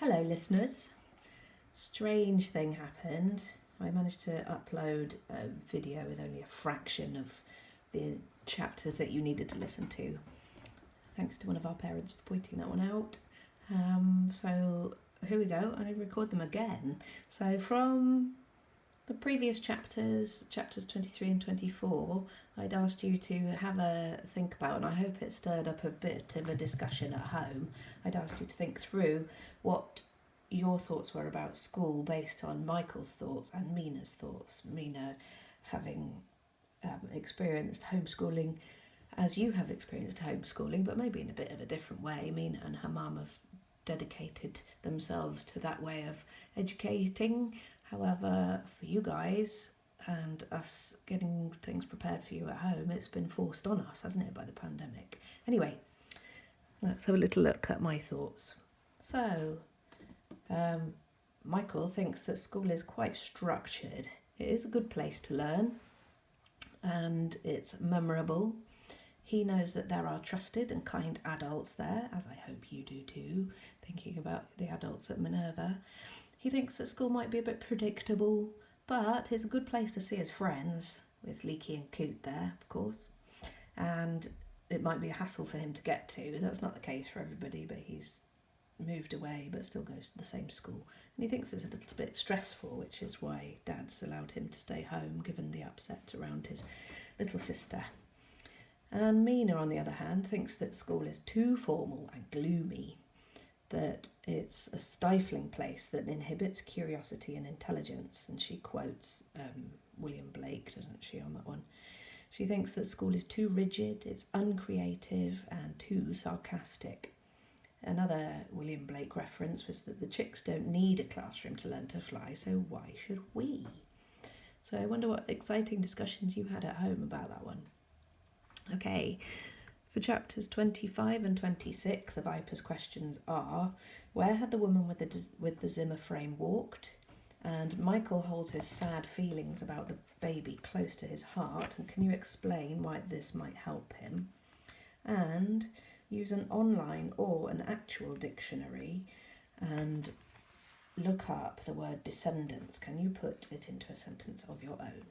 Hello listeners. Strange thing happened. I managed to upload a video with only a fraction of the chapters that you needed to listen to. Thanks to one of our parents for pointing that one out. So here we go. I record them again. So from the previous chapters 23 and 24, I'd asked you to have a think about, and I hope it stirred up a bit of a discussion at home. I'd asked you to think through what your thoughts were about school based on Michael's thoughts and Mina's thoughts. Mina having experienced homeschooling as you have experienced homeschooling, but maybe in a bit of a different way. Mina and her mum have dedicated themselves to that way of educating. However, for you guys and us getting things prepared for you at home, it's been forced on us, hasn't it, by the pandemic? Anyway, let's have a little look at my thoughts. So, Michael thinks that school is quite structured. It is a good place to learn and it's memorable. He knows that there are trusted and kind adults there, as I hope you do too, thinking about the adults at Minerva. He thinks that school might be a bit predictable, but it's a good place to see his friends, with Leaky and Coot there, of course. And it might be a hassle for him to get to. That's not the case for everybody, but he's moved away but still goes to the same school. And he thinks it's a little bit stressful, which is why Dad's allowed him to stay home, given the upset around his little sister. And Mina, on the other hand, thinks that school is too formal and gloomy, that it's a stifling place that inhibits curiosity and intelligence. And she quotes William Blake, doesn't she, on that one? She thinks that school is too rigid, it's uncreative and too sarcastic. Another William Blake reference was that the chicks don't need a classroom to learn to fly, so why should we? So I wonder what exciting discussions you had at home about that one. Okay, for chapters 25 and 26, the Viper's questions are: where had the woman with the Zimmer frame walked? And Michael holds his sad feelings about the baby close to his heart, and can you explain why this might help him? And use an online or an actual dictionary and look up the word descendants. Can you put it into a sentence of your own?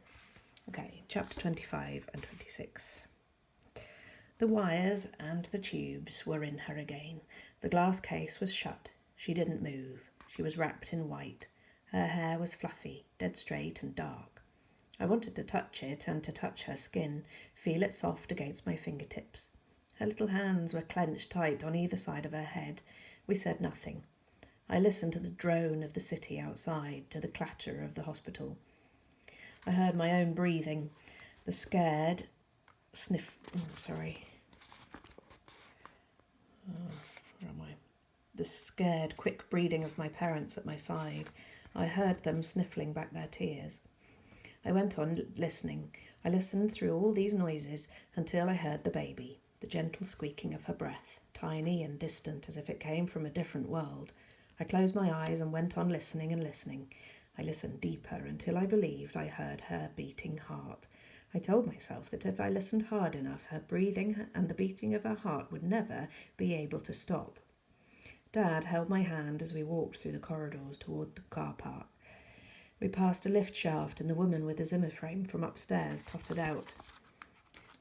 Okay, chapter 25 and 26. The wires and the tubes were in her again. The glass case was shut. She didn't move. She was wrapped in white. Her hair was fluffy, dead straight and dark. I wanted to touch it and to touch her skin, feel it soft against my fingertips. Her little hands were clenched tight on either side of her head. We said nothing. I listened to the drone of the city outside, to the clatter of the hospital. I heard my own breathing, the scared The scared, quick breathing of my parents at my side. I heard them sniffling back their tears. I went on listening. I listened through all these noises until I heard the baby, the gentle squeaking of her breath, tiny and distant as if it came from a different world. I closed my eyes and went on listening and listening. I listened deeper until I believed I heard her beating heart. I told myself that if I listened hard enough, her breathing and the beating of her heart would never be able to stop. Dad held my hand as we walked through the corridors toward the car park. We passed a lift shaft and the woman with the Zimmer frame from upstairs tottered out.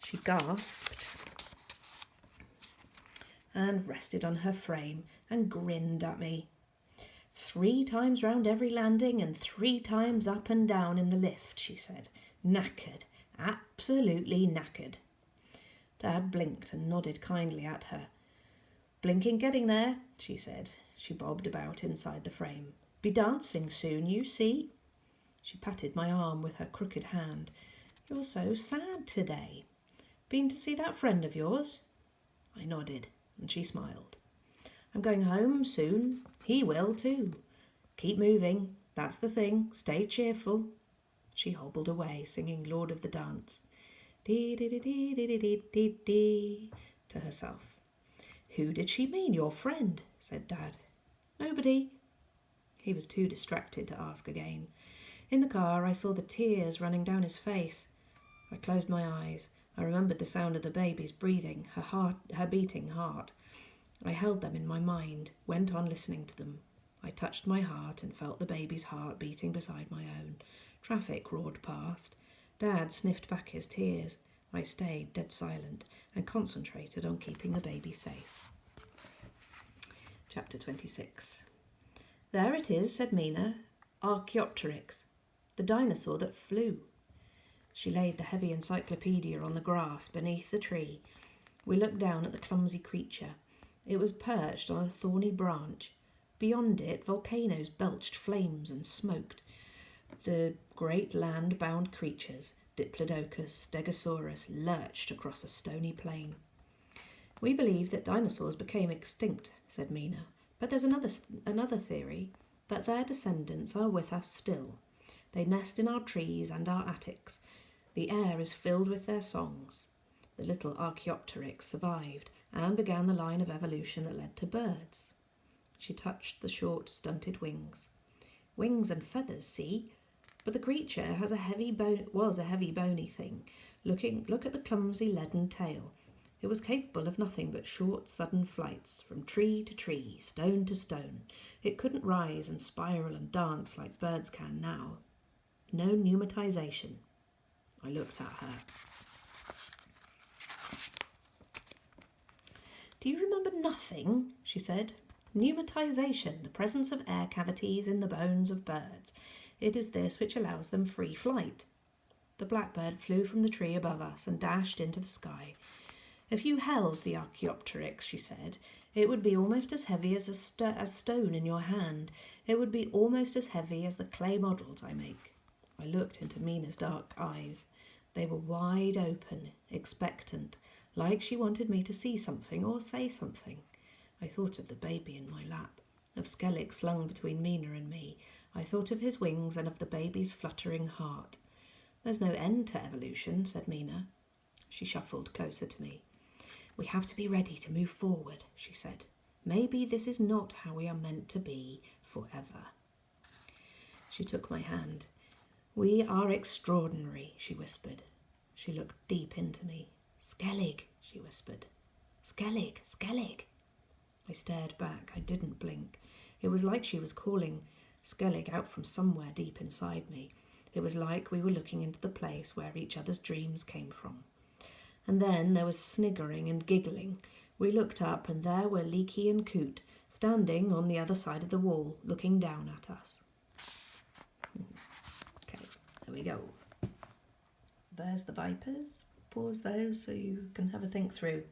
She gasped and rested on her frame and grinned at me. 3 times round every landing and 3 times up and down in the lift, she said. Knackered, absolutely knackered. Dad blinked and nodded kindly at her. Blinking getting there, she said. She bobbed about inside the frame. Be dancing soon, you see. She patted my arm with her crooked hand. You're so sad today. Been to see that friend of yours? I nodded, and she smiled. I'm going home soon. He will too. Keep moving. That's the thing. Stay cheerful. She hobbled away, singing Lord of the Dance. Dee-dee-dee-dee-dee-dee-dee, to herself. Who did she mean, your friend? Said Dad. Nobody. He was too distracted to ask again. In the car, I saw the tears running down his face. I closed my eyes. I remembered the sound of the baby's breathing, her beating heart. I held them in my mind, went on listening to them. I touched my heart and felt the baby's heart beating beside my own. Traffic roared past. Dad sniffed back his tears. I stayed dead silent and concentrated on keeping the baby safe. Chapter 26. There it is, said Mina. Archaeopteryx, the dinosaur that flew. She laid the heavy encyclopedia on the grass beneath the tree. We looked down at the clumsy creature. It was perched on a thorny branch. Beyond it, volcanoes belched flames and smoked. The great land-bound creatures, Diplodocus, Stegosaurus, lurched across a stony plain. We believe that dinosaurs became extinct, said Mina, but there's another theory, that their descendants are with us still. They nest in our trees and our attics. The air is filled with their songs. The little Archaeopteryx survived and began the line of evolution that led to birds. She touched the short, stunted wings. Wings and feathers, see? But the creature was a heavy bony thing. Look at the clumsy leaden tail. It was capable of nothing but short, sudden flights, from tree to tree, stone to stone. It couldn't rise and spiral and dance like birds can now. No pneumatization. I looked at her. Do you remember nothing? She said. Pneumatization, the presence of air cavities in the bones of birds. It is this which allows them free flight. The blackbird flew from the tree above us and dashed into the sky. If you held the Archaeopteryx, she said, it would be almost as heavy as stone in your hand. It would be almost as heavy as the clay models I make. I looked into Mina's dark eyes. They were wide open, expectant, like she wanted me to see something or say something. I thought of the baby in my lap, of Skellig slung between Mina and me. I thought of his wings and of the baby's fluttering heart. There's no end to evolution, said Mina. She shuffled closer to me. We have to be ready to move forward, she said. Maybe this is not how we are meant to be forever. She took my hand. We are extraordinary, she whispered. She looked deep into me. Skellig, she whispered. Skellig, Skellig. I stared back. I didn't blink. It was like she was calling Skellig out from somewhere deep inside me. It was like we were looking into the place where each other's dreams came from. And then there was sniggering and giggling. We looked up, and there were Leaky and Coot, standing on the other side of the wall, looking down at us. Okay, there we go. There's the vipers. Pause those so you can have a think through.